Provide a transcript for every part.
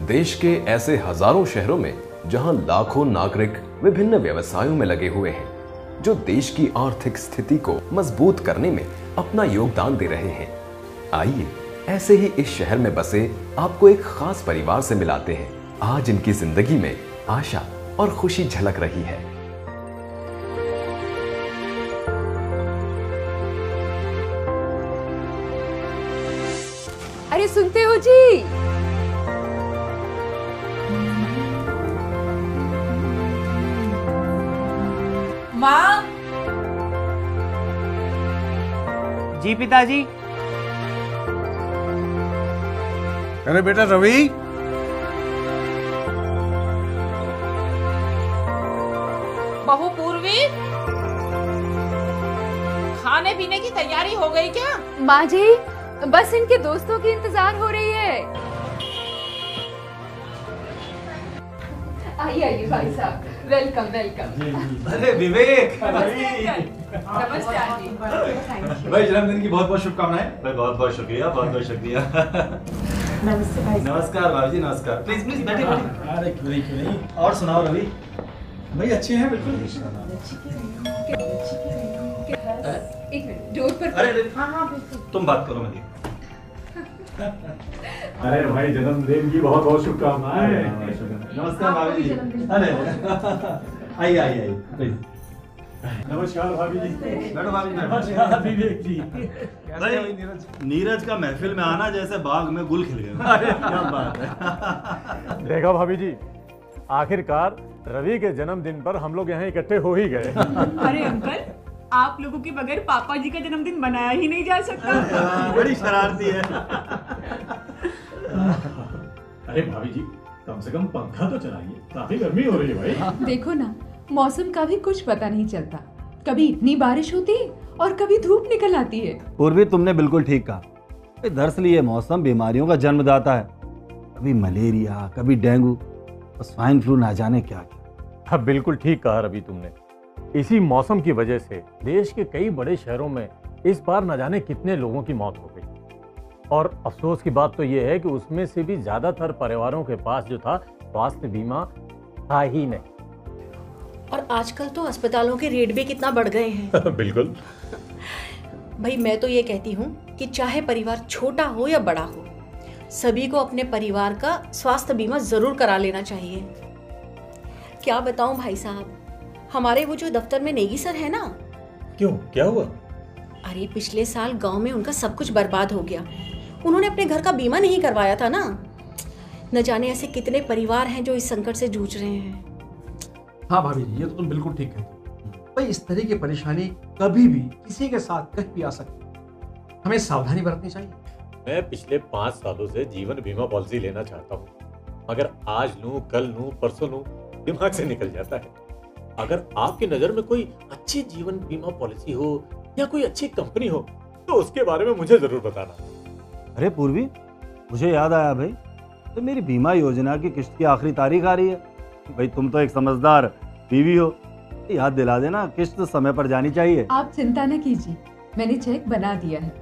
देश के ऐसे हजारों शहरों में जहां लाखों नागरिक विभिन्न व्यवसायों में लगे हुए हैं, जो देश की आर्थिक स्थिति को मजबूत करने में अपना योगदान दे रहे हैं। आइए ऐसे ही इस शहर में बसे आपको एक खास परिवार से मिलाते हैं। आज इनकी जिंदगी में आशा और खुशी झलक रही है। अरे सुनते हो जी? माँ। जी पिताजी। अरे बेटा रवि, बहू पूर्वी, खाने पीने की तैयारी हो गई क्या? माँ जी, बस इनके दोस्तों की इंतजार हो रही है। आइए आइए भाई साहब, वेलकम वेलकम। अरे विवेक, नमस्ते आंटी। भाई जन्मदिन की बहुत बहुत शुभकामनाएं। भाई बहुत बहुत शुक्रिया, बहुत बहुत शुक्रिया। नमस्ते भाई। नमस्कार भाभी जी, नमस्कार। प्लीज प्लीज बैठे बैठे। अरे क्यों नहीं। और सुनाओ रवि? भाई अच्छे हैं बिल्कुल। एक मिनट, डोर पर। अरे हाँ बिल्कुल। तुम बात करो मैं। अरे भाई जन्मदिन की बहुत बहुत शुभकामनाएं। नमस्कार भाभी जी। अरे आइए आइए आइए प्लीज। नमस्कार भाभी जी। बैठो भाभी जी। नमस्कार विवेक जी। भाई नीरज का महफिल में आना जैसे बाग में गुल खिल गए। क्या बात है। देखा भाभी जी, आखिरकार रवि के जन्मदिन पर हम लोग यहाँ इकट्ठे हो ही गए। अरे अंकल, आप लोगों के बगैर पापा जी का जन्मदिन मनाया ही नहीं जा सकता। बड़ी शरारती है। अरे भाभी जी, कम से कम पंखा तो चलाइए, काफी गर्मी हो रही है भाई। देखो ना, मौसम का भी कुछ पता नहीं चलता। कभी इतनी बारिश होती है और कभी धूप निकल आती है। पूर्वी, तुमने बिल्कुल ठीक कहा। दरअसल ये मौसम बीमारियों का जन्मदाता है। कभी मलेरिया, कभी डेंगू और स्वाइन फ्लू, ना जाने क्या क्या। हाँ बिल्कुल ठीक कहा रवि तुमने। इसी मौसम की वजह से देश के कई बड़े शहरों में इस बार न जाने कितने लोगों की मौत हो गई। और अफसोस की बात तो यह है कि उसमें से भी ज्यादातर परिवारों के पास जो था स्वास्थ्य बीमा था ही नहीं। और आजकल तो अस्पतालों के रेट भी कितना बढ़ गए हैं। बिल्कुल भाई, मैं तो ये कहती हूँ कि चाहे परिवार छोटा हो या बड़ा हो, सभी को अपने परिवार का स्वास्थ्य बीमा जरूर करा लेना चाहिए। क्या बताऊं भाई साहब, हमारे वो जो दफ्तर में नेगी सर है ना। क्यों, क्या हुआ? अरे पिछले साल गांव में उनका सब कुछ बर्बाद हो गया। उन्होंने अपने घर का बीमा नहीं करवाया था ना। न जाने ऐसे कितने परिवार हैं जो इस संकट से जूझ रहे हैं। हाँ भाभी जी, ये तो तुम बिल्कुल ठीक कहती हो। भाई इस तरह की परेशानी कभी भी किसी के साथ कहीं भी आ सकती। हमें सावधानी बरतनी चाहिए। मैं पिछले 5 सालों से जीवन बीमा पॉलिसी लेना चाहता हूँ, मगर आज लूं, कल लूं, परसों लूं, दिमाग से निकल जाता है। अगर आपकी नजर में कोई अच्छी जीवन बीमा पॉलिसी हो या कोई अच्छी कंपनी हो तो उसके बारे में मुझे जरूर बताना। अरे पूर्वी, मुझे याद आया भाई, तो मेरी बीमा योजना की किस्त की आखिरी तारीख आ रही है। भाई तुम तो एक समझदार बीवी हो, याद दिला देना, किस्त समय पर जानी चाहिए। आप चिंता न कीजिए, मैंने चेक बना दिया है,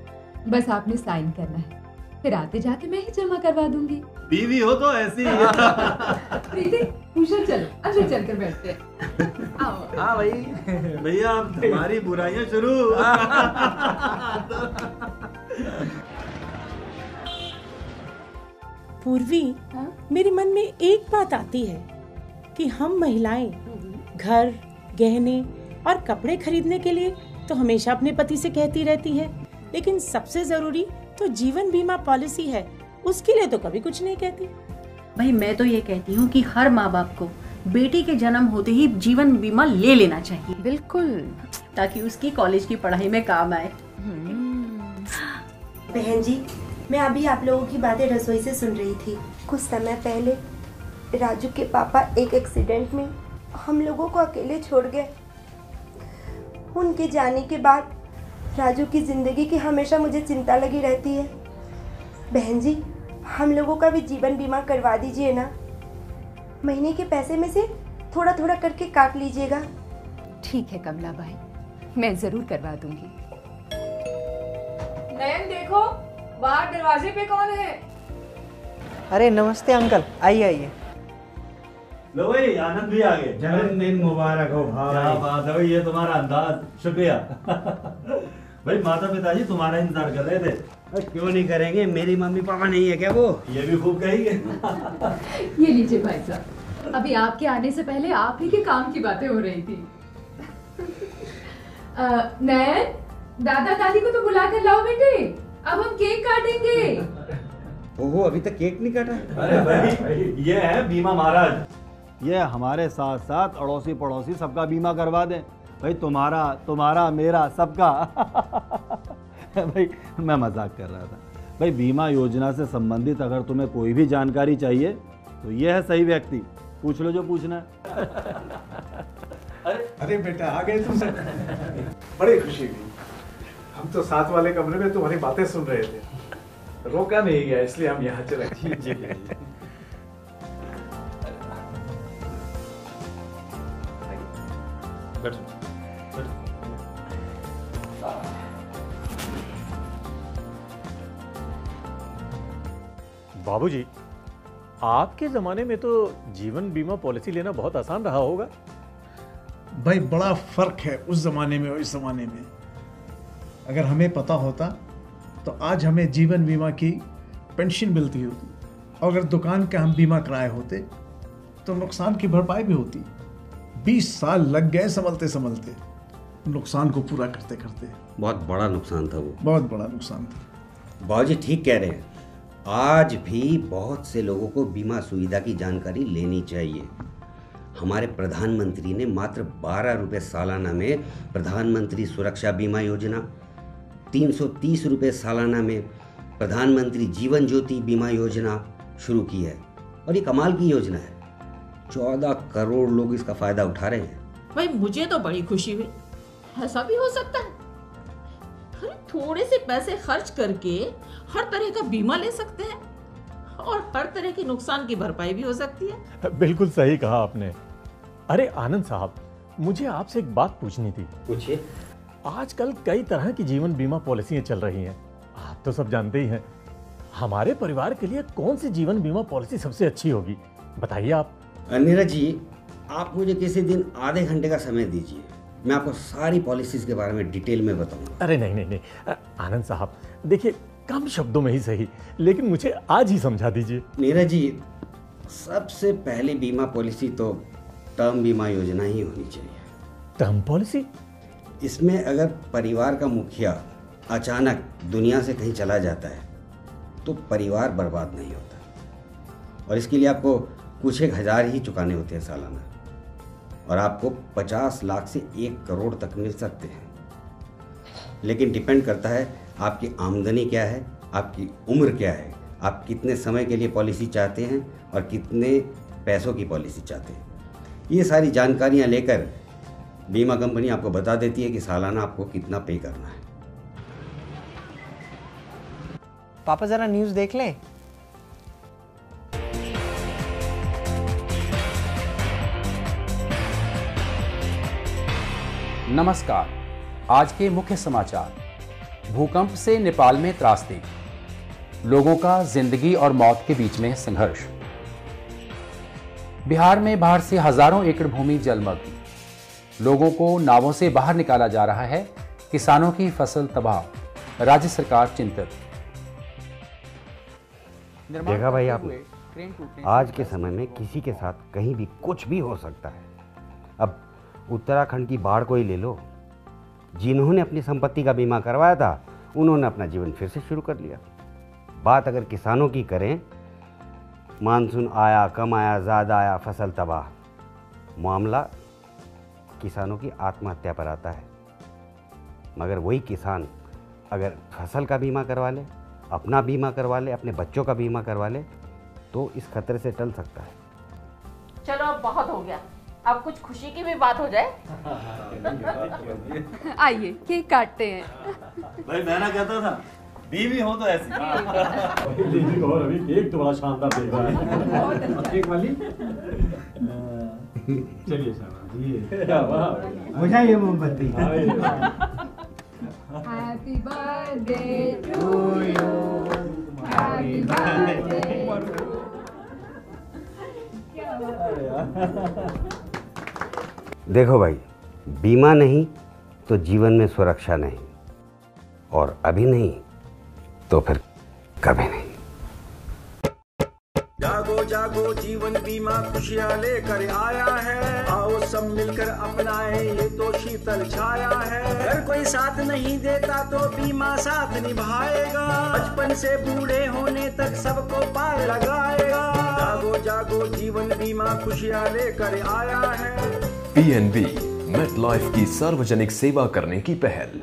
बस आपने साइन करना है, फिर आते जाते मैं ही जमा करवा दूंगी। बीवी हो तो ऐसी ही। चलो अंदर चलकर बैठते हैं। आओ। हाँ भाई, भैया अब हमारी बुराइयां शुरू। पूर्वी, मेरे मन में एक बात आती है कि हम महिलाएं घर, गहने और कपड़े खरीदने के लिए तो हमेशा अपने पति से कहती रहती हैं, लेकिन सबसे जरूरी तो जीवन बीमा पॉलिसी है, उसके लिए तो कभी कुछ नहीं कहती। भाई मैं तो ये कहती हूँ कि हर माँ बाप को बेटी के जन्म होते ही जीवन बीमा ले लेना चाहिए। बिल्कुल, ताकि उसकी कॉलेज की पढ़ाई में काम आए। बहन जी, मैं अभी आप लोगों की बातें रसोई से सुन रही थी। कुछ समय पहले राजू के पापा एक एक्सीडेंट में हम लोगों को अकेले छोड़ गए। उनके जाने के बाद राजू की जिंदगी की हमेशा मुझे चिंता लगी रहती है। बहन जी, हम लोगों का भी जीवन बीमा करवा दीजिए ना। महीने के पैसे में से थोड़ा थोड़ा करके काट लीजिएगा। ठीक है कमला भाई, मैं जरूर करवा दूंगी। नयन देखो, बाहर दरवाजे पे कौन है? अरे नमस्ते अंकल, आइए आइए। लो भाई, आनंद भी आ गए। जन्मदिन मुबारक हो भाई। क्या बात है भाई, ये तुम्हारा अंदाज, शुक्रिया। भाई माता पिताजी तुम्हारा इंतजार कर रहे थे। क्यों नहीं करेंगे, मेरी मम्मी पापा नहीं है क्या वो? ये भी खूब कही है। ये लीजिए भाई साहब, अभी आपके आने से पहले आप ही के काम की बातें हो रही थी। नैन, दादा दादी को तो बुला कर लाओ बेटे, अब हम केक काटेंगे। ओहो, अभी तक केक नहीं काटा? अरे भाई, ये है बीमा महाराज। ये हमारे साथ साथ अड़ोसी पड़ोसी सबका बीमा करवा दें भाई, तुम्हारा मेरा सबका। भाई मैं मजाक कर रहा था भाई। बीमा योजना से संबंधित अगर तुम्हें कोई भी जानकारी चाहिए तो ये है सही व्यक्ति, पूछ लो जो पूछना है। अरे बेटा आ गए तुम। बड़ी खुशी हुई, हम तो साथ वाले कमरे में तुम्हारी बातें सुन रहे थे, रोका नहीं गया इसलिए हम यहाँ चले गए। बाबूजी, आपके जमाने में तो जीवन बीमा पॉलिसी लेना बहुत आसान रहा होगा। भाई बड़ा फर्क है उस जमाने में और इस जमाने में। अगर हमें पता होता तो आज हमें जीवन बीमा की पेंशन मिलती होती, और अगर दुकान का हम बीमा कराए होते तो नुकसान की भरपाई भी होती। 20 साल लग गए संभलते संभलते, नुकसान को पूरा करते करते। बहुत बड़ा नुकसान था वो, बहुत बड़ा नुकसान था। बाबूजी ठीक कह रहे हैं, आज भी बहुत से लोगों को बीमा सुविधा की जानकारी लेनी चाहिए। हमारे प्रधानमंत्री ने मात्र 12 रुपये सालाना में प्रधानमंत्री सुरक्षा बीमा योजना, 330 रुपये सालाना में प्रधानमंत्री जीवन ज्योति बीमा योजना शुरू की है। और ये कमाल की योजना है, 14 करोड़ लोग इसका फायदा उठा रहे हैं। भाई मुझे तो बड़ी खुशी हुई, ऐसा भी हो सकता है। अरे थोड़े से पैसे खर्च करके हर तरह का बीमा ले सकते हैं और हर तरह के नुकसान की भरपाई भी हो सकती है। बिल्कुल सही कहा आपने। अरे आनंद साहब, मुझे आपसे एक बात पूछनी थी। पूछिए। आजकल कई तरह की जीवन बीमा पॉलिसियां चल रही हैं, आप तो सब जानते ही हैं। हमारे परिवार के लिए कौन सी जीवन बीमा पॉलिसी सबसे अच्छी होगी, बताइए आप। नीरज जी, आप मुझे किसी दिन आधे घंटे का समय दीजिए, मैं आपको सारी पॉलिसीज के बारे में डिटेल में बताऊंगा। अरे नहीं, आनंद साहब देखिए, कम शब्दों में ही सही, लेकिन मुझे आज ही समझा दीजिए। नीरज जी, सबसे पहली बीमा पॉलिसी तो टर्म बीमा योजना ही होनी चाहिए। Term policy? इसमें अगर परिवार का मुखिया अचानक दुनिया से कहीं चला जाता है तो परिवार बर्बाद नहीं होता, और इसके लिए आपको कुछ 1,000 ही चुकाने होते हैं सालाना, और आपको 50 लाख से 1 करोड़ तक मिल सकते हैं। लेकिन डिपेंड करता है आपकी आमदनी क्या है, आपकी उम्र क्या है, आप कितने समय के लिए पॉलिसी चाहते हैं और कितने पैसों की पॉलिसी चाहते हैं। ये सारी जानकारियां लेकर बीमा कंपनी आपको बता देती है कि सालाना आपको कितना पे करना है। पापा जरा न्यूज़ देख लें। नमस्कार, आज के मुख्य समाचार। भूकंप से नेपाल में त्रासदी, लोगों का जिंदगी और मौत के बीच में संघर्ष। बिहार में बाढ़ से हजारों एकड़ भूमि जलमग्न, लोगों को नावों से बाहर निकाला जा रहा है, किसानों की फसल तबाह, राज्य सरकार चिंतित। देखा भाई आपने, आज के समय में किसी के साथ कहीं भी कुछ भी हो सकता है। अब उत्तराखंड की बाढ़ को ही ले लो, जिन्होंने अपनी संपत्ति का बीमा करवाया था उन्होंने अपना जीवन फिर से शुरू कर लिया। बात अगर किसानों की करें, मानसून आया, कम आया, ज़्यादा आया, फसल तबाह, मामला किसानों की आत्महत्या पर आता है। मगर वही किसान अगर फसल का बीमा करवा ले, अपना बीमा करवा ले, अपने बच्चों का बीमा करवा ले, तो इस खतरे से टल सकता है। चलो अब बहुत हो गया, अब कुछ खुशी की भी बात हो जाए। आइए केक काटते हैं। भाई मैं ना कहता था, बीवी हो तो ऐसी। और अभी केक तो बड़ा शानदार देख रहा है। केक वाली चलिए शाबाश, ये बुझाइए मोमबत्ती। Happy birthday to you, happy birthday देखो भाई, बीमा नहीं तो जीवन में सुरक्षा नहीं, और अभी नहीं तो फिर कभी नहीं। जागो जागो जीवन बीमा खुशियाँ लेकर आया है, आओ सब मिलकर अपनाएं ये तो शीतल छाया है। अगर कोई साथ नहीं देता तो बीमा साथ निभाएगा, बचपन से बूढ़े होने तक सबको पार लगाएगा। जागो जागो जीवन बीमा खुशियाँ लेकर आया है। PNB, मेट लाइफ की सार्वजनिक सेवा करने की पहल।